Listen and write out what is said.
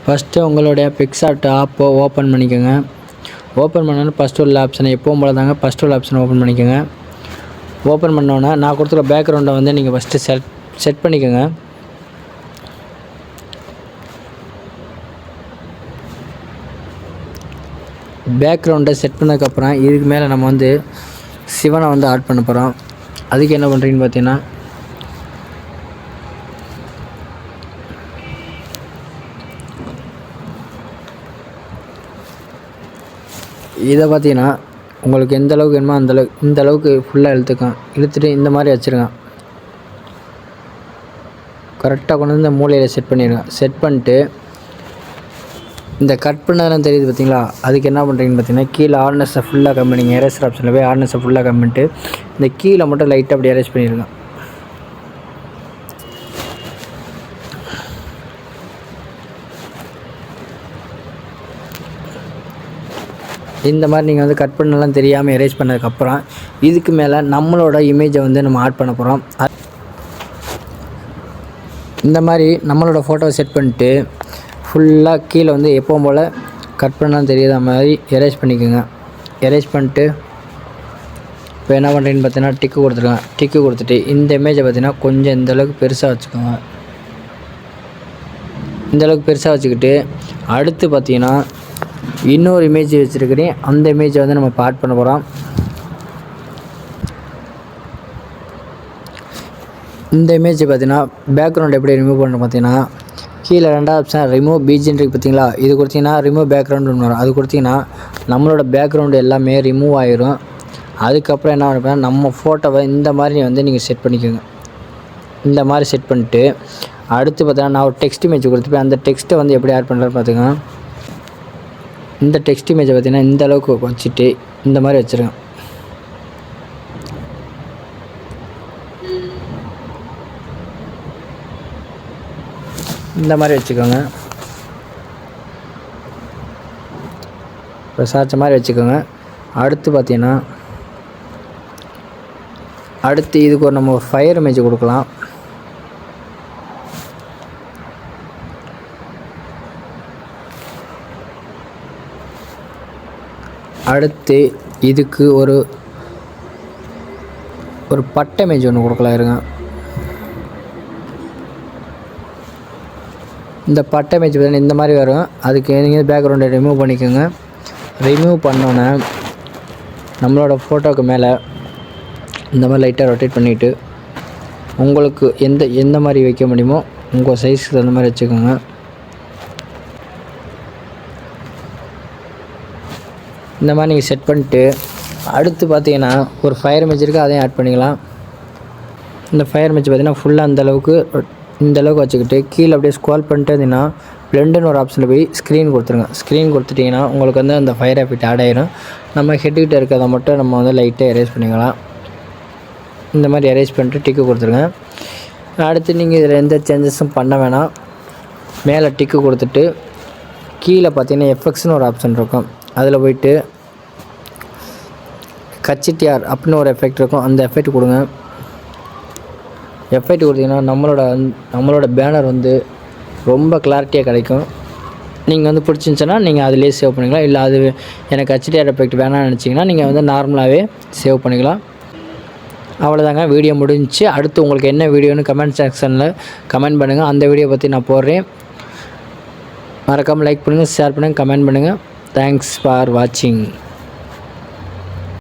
First உங்களுடைய PicsArt ஆப்பை open பண்ணிக்கோங்க. ஓப்பன் பண்ணோன்னே ஃபஸ்ட்டு உள்ள ஆப்ஷனை எப்பவும் போல தாங்க ஃபஸ்ட்டு உள்ள ஆப்ஷனை ஓப்பன் பண்ணிக்கோங்க. ஓப்பன் பண்ணோன்னே நான் கொடுத்துருக்க பேக்ரவுண்டை வந்து நீங்கள் ஃபஸ்ட்டு செட் பண்ணிக்கோங்க. பேக்ரவுண்டை செட் பண்ணதுக்கப்புறம் இதுக்கு மேலே நம்ம வந்து சிவனை வந்து ஆட் பண்ண போகிறோம். அதுக்கு என்ன பண்ணுறீங்கன்னு பார்த்தீங்கன்னா, இதை பார்த்தீங்கன்னா உங்களுக்கு எந்த அளவுக்கு வேணுமோ இந்த அளவுக்கு ஃபுல்லாக இழுத்துட்டு இந்த மாதிரி வச்சுருங்க. கரெக்டாக கொண்டு வந்து இந்த மூலையில் செட் பண்ணிடுங்க. செட் பண்ணிட்டு இந்த கட் பண்ணதெல்லாம் தெரியுது பார்த்தீங்களா, அதுக்கு என்ன பண்ணுறீங்கன்னு பார்த்தீங்கன்னா, கீழே ஹார்ட்னஸை ஃபுல்லாக கம்மி பண்ணிங்க. எரேசர் ஆப்ஷனில் போய் ஹார்ட்னஸை ஃபுல்லாக கம்மி பண்ணிட்டு இந்த கீழே மட்டும் லைட்டாக அப்படி எரேஸ் பண்ணிடுங்க. இந்த மாதிரி நீங்கள் வந்து கட் பண்ணலாம் தெரியாமல் எரேஸ் பண்ணதுக்கப்புறம் இதுக்கு மேலே நம்மளோட இமேஜை வந்து நம்ம ஆட் பண்ண போகிறோம். இந்த மாதிரி நம்மளோட ஃபோட்டோவை செட் பண்ணிட்டு ஃபுல்லாக கீழே வந்து எப்பவும் போல் கட் பண்ணலாம் தெரியாத மாதிரி எரேஸ் பண்ணிக்கோங்க. எரேஸ் பண்ணிட்டு இப்போ என்ன பண்ணுறீங்கன்னு பார்த்தீங்கன்னா, டிக்கு கொடுத்துருங்க. டிக்கு கொடுத்துட்டு இந்த இமேஜை பார்த்தீங்கன்னா கொஞ்சம் இந்தளவுக்கு பெருசாக வச்சுக்கோங்க. இந்தளவுக்கு பெருசாக வச்சுக்கிட்டு அடுத்து பார்த்தீங்கன்னா இன்னொரு இமேஜ் வச்சுருக்கிறேன். அந்த இமேஜை வந்து நம்ம ஆட் பண்ண போகிறோம். இந்த இமேஜ் பார்த்தீங்கன்னா பேக்ரவுண்ட் எப்படி ரிமூவ் பண்ணணும் பார்த்தீங்கன்னா, கீழே ரெண்டாவது ஆப்ஷன் ரிமூவ் பீஜின் இருக்குது பார்த்தீங்களா, இது கொடுத்தீங்கன்னா ரிமூவ் பேக்ரவுண்டு வரும். அது கொடுத்தீங்கன்னா நம்மளோட பேக்ரவுண்டு எல்லாமே ரிமூவ் ஆயிரும். அதுக்கப்புறம் என்ன பண்ணுறேன்னா, நம்ம ஃபோட்டோவை இந்த மாதிரி வந்து நீங்கள் செட் பண்ணிக்கோங்க. இந்த மாதிரி செட் பண்ணிட்டு அடுத்து பார்த்தீங்கன்னா நான் ஒரு டெக்ஸ்ட் இமேஜ் கொடுத்துப்பேன். அந்த டெக்ஸ்ட்டை வந்து எப்படி ஆட் பண்ணுறேன்னு பார்த்துக்கோங்க. இந்த டெக்ஸ்ட் இமேஜை பார்த்தீங்கன்னா இந்த அளவுக்கு வச்சுட்டு இந்த மாதிரி வச்சுருங்க. இந்த மாதிரி வச்சுக்கோங்க. இப்போ சாய்ச்ச மாதிரி வச்சுக்கோங்க. அடுத்து பார்த்தீங்கன்னா இதுக்கு ஒரு நம்ம ஒரு ஃபயர் இமேஜ் கொடுக்கலாம். அடுத்து இதுக்கு ஒரு பட்டை இமேஜ் ஒன்று கொடுக்கலாம். இருங்க, இந்த பட்டை இமேஜ் பார்த்தீங்கன்னா இந்த மாதிரி வரும். அதுக்கு நீங்கள் பேக்ரவுண்டை ரிமூவ் பண்ணிக்கோங்க. ரிமூவ் பண்ணோன்னே நம்மளோட ஃபோட்டோவுக்கு மேலே இந்த மாதிரி லைட்டாக ரொட்டேட் பண்ணிவிட்டு உங்களுக்கு எந்த மாதிரி வைக்க முடியுமோ உங்கள் சைஸுக்கு தகுந்த மாதிரி வச்சுக்கோங்க. இந்த மாதிரி நீங்கள் செட் பண்ணிட்டு அடுத்து பார்த்தீங்கன்னா ஒரு ஃபயர் இமேஜ் இருக்குது, அதையும் ஆட் பண்ணிக்கலாம். இந்த ஃபயர் இமேஜ் பார்த்தீங்கன்னா ஃபுல்லாக இந்த அளவுக்கு வச்சுக்கிட்டு கீழே அப்படியே ஸ்க்ரோல் பண்ணிட்டு இருந்தீங்கன்னா பிளெண்டுன்னு ஒரு ஆப்ஷனில் போய் ஸ்க்ரீன் கொடுத்துருங்க. ஸ்க்ரீன் கொடுத்துட்டிங்கன்னா உங்களுக்கு வந்து அந்த ஃபயர் எஃபெக்ட் ஆட் ஆகிடும். நம்ம ஹெட்டுக்கிட்ட இருக்கிறத மட்டும் நம்ம வந்து லைட்டாக எரேஸ் பண்ணிக்கலாம். இந்த மாதிரி எரேஸ் பண்ணிட்டு டிக்கு கொடுத்துருங்க. அடுத்து நீங்கள் இதில் எந்த சேஞ்சஸும் பண்ண வேணாம். மேலே டிக்கு கொடுத்துட்டு கீழே பார்த்தீங்கன்னா எஃபெக்ட்ஸ்னு ஒரு ஆப்ஷன் இருக்கும். அதில் போய்ட்டு கச்சிட்டியார் அப்படின்னு ஒரு எஃபெக்ட் இருக்கும். அந்த எஃபெக்ட் கொடுங்க. எஃபெக்ட் கொடுத்தீங்கன்னா நம்மளோட பேனர் வந்து ரொம்ப கிளாரிட்டியாக கிடைக்கும். நீங்கள் வந்து பிடிச்சிருந்துச்சுன்னா நீங்கள் அதிலே சேவ் பண்ணிக்கலாம். இல்லை அது எனக்கு கச்சிட்டியார் எஃபெக்ட் வேணாம்னு நினச்சிங்கன்னா நீங்கள் வந்து நார்மலாகவே சேவ் பண்ணிக்கலாம். அவ்வளோதாங்க, வீடியோ முடிஞ்சிச்சு. அடுத்து உங்களுக்கு என்ன வீடியோன்னு கமெண்ட் செக்ஷனில் கமெண்ட் பண்ணுங்கள். அந்த வீடியோ பற்றி நான் போடுறேன். மறக்காமல் லைக் பண்ணுங்கள், ஷேர் பண்ணுங்கள், கமெண்ட் பண்ணுங்கள். தேங்க்ஸ் ஃபார் வாட்சிங்.